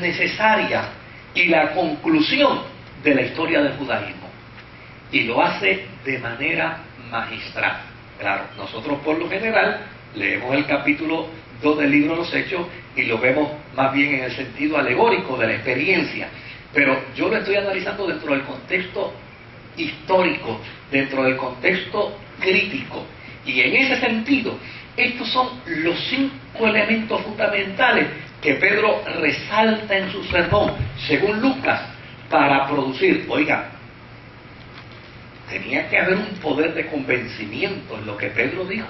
necesaria y la conclusión de la historia del judaísmo. Y lo hace de manera magistral. Claro, nosotros por lo general leemos el capítulo 2 del libro de los Hechos y lo vemos más bien en el sentido alegórico de la experiencia. Pero yo lo estoy analizando dentro del contexto histórico, dentro del contexto crítico. Y en ese sentido, estos son los 5 elementos fundamentales que Pedro resalta en su sermón, según Lucas, para producir. Oiga, tenía que haber un poder de convencimiento en lo que Pedro dijo,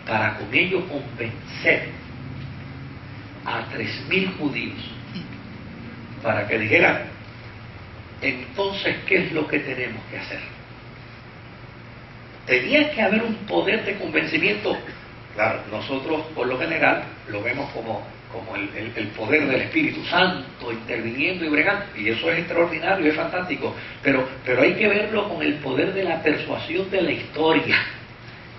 para con ello convencer a 3.000 judíos, para que dijeran, entonces, ¿qué es lo que tenemos que hacer? Tenía que haber un poder de convencimiento. Claro, nosotros por lo general lo vemos como el poder del Espíritu Santo interviniendo y bregando, y eso es extraordinario, es fantástico, pero hay que verlo con el poder de la persuasión de la historia.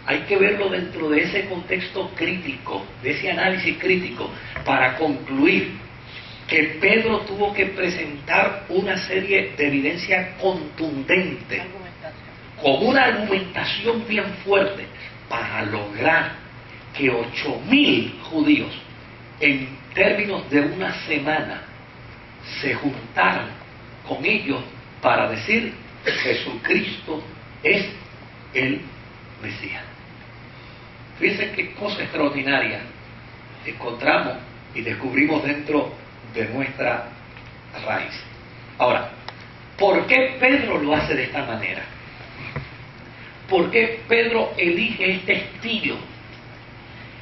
Hay que verlo dentro de ese contexto crítico, de ese análisis crítico, para concluir que Pedro tuvo que presentar una serie de evidencia contundente, con una argumentación bien fuerte, para lograr que 8.000 judíos, en términos de una semana, se juntaran con ellos para decir que Jesucristo es el Mesías. Fíjense qué cosa extraordinaria encontramos y descubrimos dentro de nuestra raíz. Ahora, ¿por qué Pedro lo hace de esta manera? ¿Por qué Pedro elige este estilo?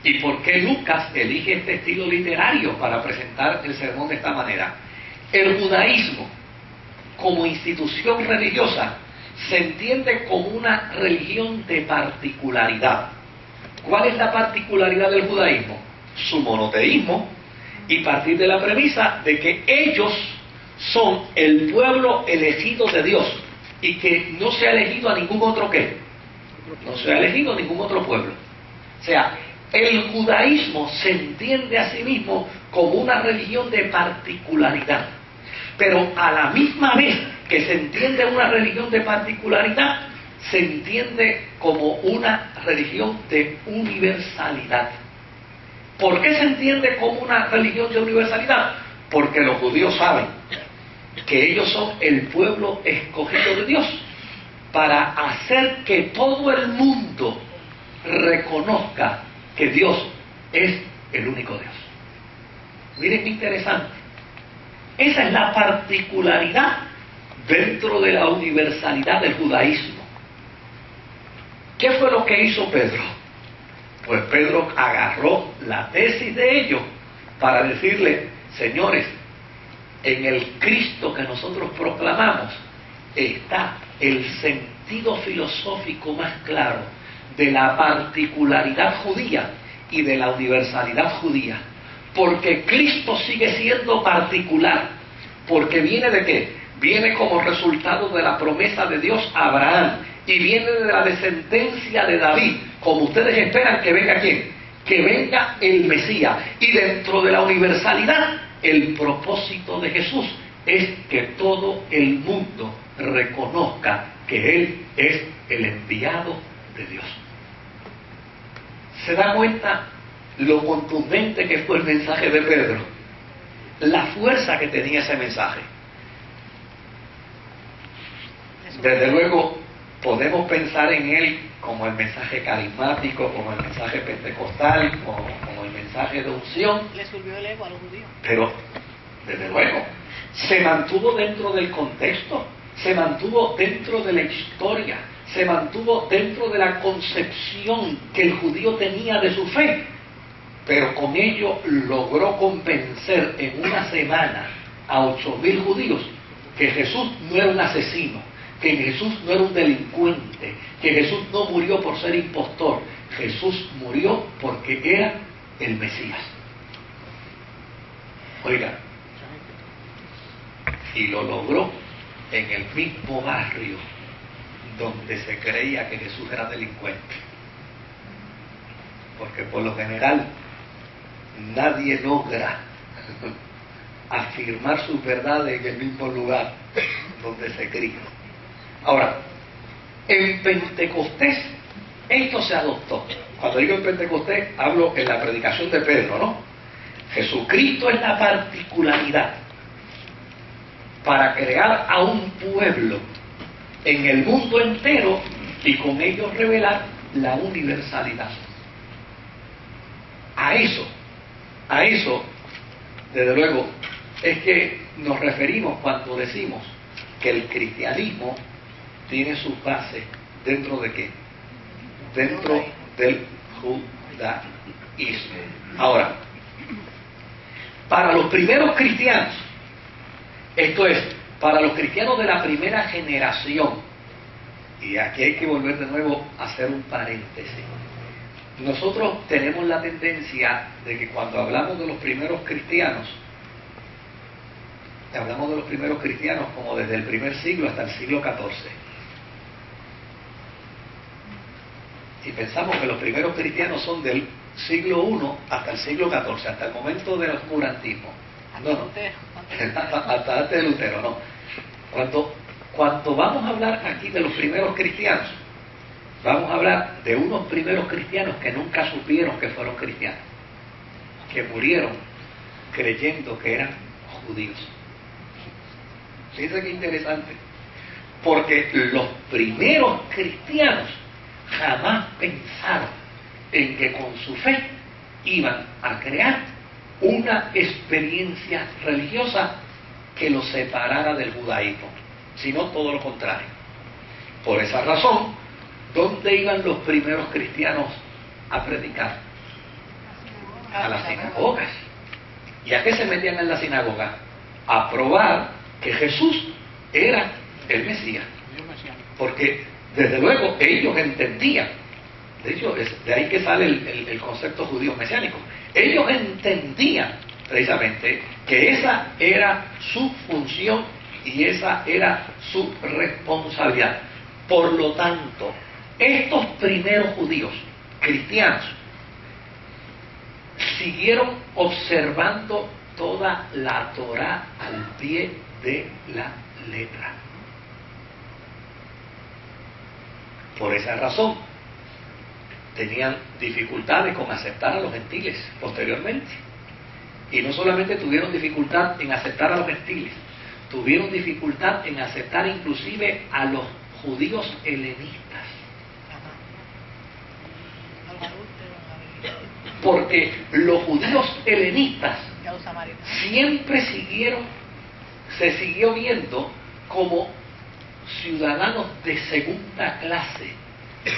¿Y por qué Lucas elige este estilo literario para presentar el sermón de esta manera? El judaísmo, como institución religiosa, se entiende como una religión de particularidad. ¿Cuál es la particularidad del judaísmo? Su monoteísmo, y partir de la premisa de que ellos son el pueblo elegido de Dios y que no se ha elegido a ningún otro ¿qué? No se ha elegido a ningún otro pueblo. O sea, el judaísmo se entiende a sí mismo como una religión de particularidad, pero a la misma vez que se entiende una religión de particularidad, se entiende como una religión de universalidad. ¿Por qué se entiende como una religión de universalidad? Porque los judíos saben que ellos son el pueblo escogido de Dios para hacer que todo el mundo reconozca que Dios es el único Dios. Miren qué interesante. Esa es la particularidad dentro de la universalidad del judaísmo. ¿Qué fue lo que hizo Pedro? Pues Pedro agarró la tesis de ellos para decirle, señores, en el Cristo que nosotros proclamamos está el sentido filosófico más claro de la particularidad judía y de la universalidad judía. Porque Cristo sigue siendo particular. Porque viene de ¿qué? Viene como resultado de la promesa de Dios a Abraham. Y viene de la descendencia de David. Como ustedes esperan que venga ¿quién? Que venga el Mesías. Y dentro de la universalidad, el propósito de Jesús es que todo el mundo reconozca que Él es el enviado de Dios. ¿Se da cuenta lo contundente que fue el mensaje de Pedro? La fuerza que tenía ese mensaje. Desde luego, podemos pensar en él como el mensaje carismático, como el mensaje pentecostal, como el mensaje de unción. Le subió el ego a los judíos. Pero, desde luego, se mantuvo dentro del contexto, se mantuvo dentro de la historia, se mantuvo dentro de la concepción que el judío tenía de su fe, pero con ello logró convencer en una semana a 8.000 judíos que Jesús no era un asesino, que Jesús no era un delincuente, que Jesús no murió por ser impostor, Jesús murió porque era el Mesías. Oiga, y lo logró en el mismo barrio donde se creía que Jesús era delincuente. Porque por lo general nadie logra afirmar sus verdades en el mismo lugar donde se cría. Ahora, en Pentecostés esto se adoptó. Cuando digo en Pentecostés, hablo en la predicación de Pedro, ¿no? Jesucristo es la particularidad para crear a un pueblo en el mundo entero y con ello revelar la universalidad. A eso, desde luego, es que nos referimos cuando decimos que el cristianismo tiene sus bases dentro de ¿qué? Dentro del judaísmo. Ahora, para los primeros cristianos, esto es, para los cristianos de la primera generación, y aquí hay que volver de nuevo a hacer un paréntesis. Nosotros tenemos la tendencia de que cuando hablamos de los primeros cristianos, hablamos de los primeros cristianos como desde el primer siglo hasta el siglo XIV. Y pensamos que los primeros cristianos son del siglo I hasta el siglo XIV, hasta el momento del oscurantismo. No, hasta antes de Lutero, no. Cuando vamos a hablar aquí de los primeros cristianos, vamos a hablar de unos primeros cristianos que nunca supieron que fueron cristianos, que murieron creyendo que eran judíos. Fíjense qué interesante, porque los primeros cristianos jamás pensaron en que con su fe iban a crear una experiencia religiosa que los separara del judaísmo, sino todo lo contrario. Por esa razón, ¿dónde iban los primeros cristianos a predicar? A las sinagogas. ¿Y a qué se metían en la sinagoga? A probar que Jesús era el Mesías. Porque, desde luego, ellos entendían, de hecho, de ahí que sale el concepto judío mesiánico. Ellos entendían, precisamente, que esa era su función y esa era su responsabilidad. Por lo tanto, estos primeros judíos cristianos siguieron observando toda la Torá al pie de la letra. Por esa razón, tenían dificultades con aceptar a los gentiles posteriormente. Y no solamente tuvieron dificultad en aceptar a los gentiles, tuvieron dificultad en aceptar inclusive a los judíos helenistas. Porque los judíos helenistas siempre se siguió viendo como ciudadanos de segunda clase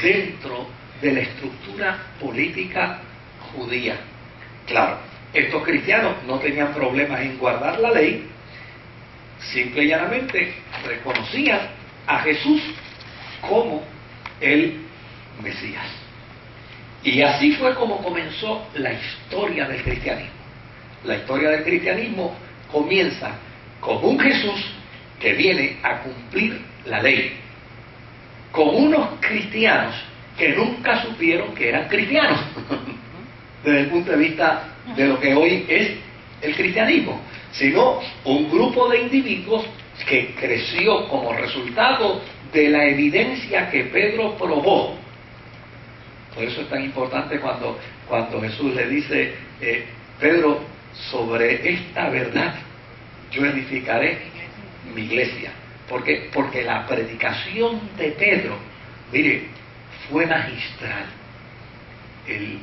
dentro de la estructura política judía. Claro, estos cristianos no tenían problemas en guardar la ley, simple y llanamente reconocían a Jesús como el Mesías. Y así fue como comenzó la historia del cristianismo. La historia del cristianismo comienza con un Jesús que viene a cumplir la ley, con unos cristianos que nunca supieron que eran cristianos, desde el punto de vista de lo que hoy es el cristianismo, sino un grupo de individuos que creció como resultado de la evidencia que Pedro probó. Por eso es tan importante cuando Jesús le dice, Pedro, sobre esta verdad yo edificaré mi iglesia. Porque la predicación de Pedro, mire, fue magistral.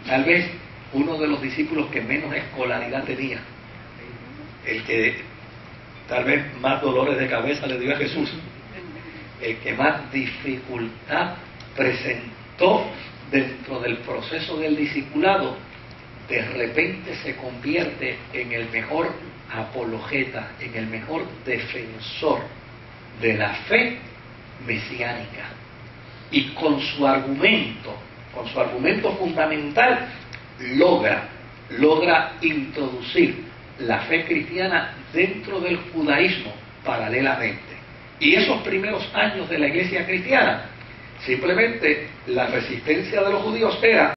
Tal vez uno de los discípulos que menos escolaridad tenía, el que tal vez más dolores de cabeza le dio a Jesús, el que más dificultad presentó dentro del proceso del discipulado, de repente se convierte en el mejor apologeta, en el mejor defensor de la fe mesiánica. Y con su argumento fundamental, logra introducir la fe cristiana dentro del judaísmo paralelamente. Y esos primeros años de la iglesia cristiana, simplemente la resistencia de los judíos era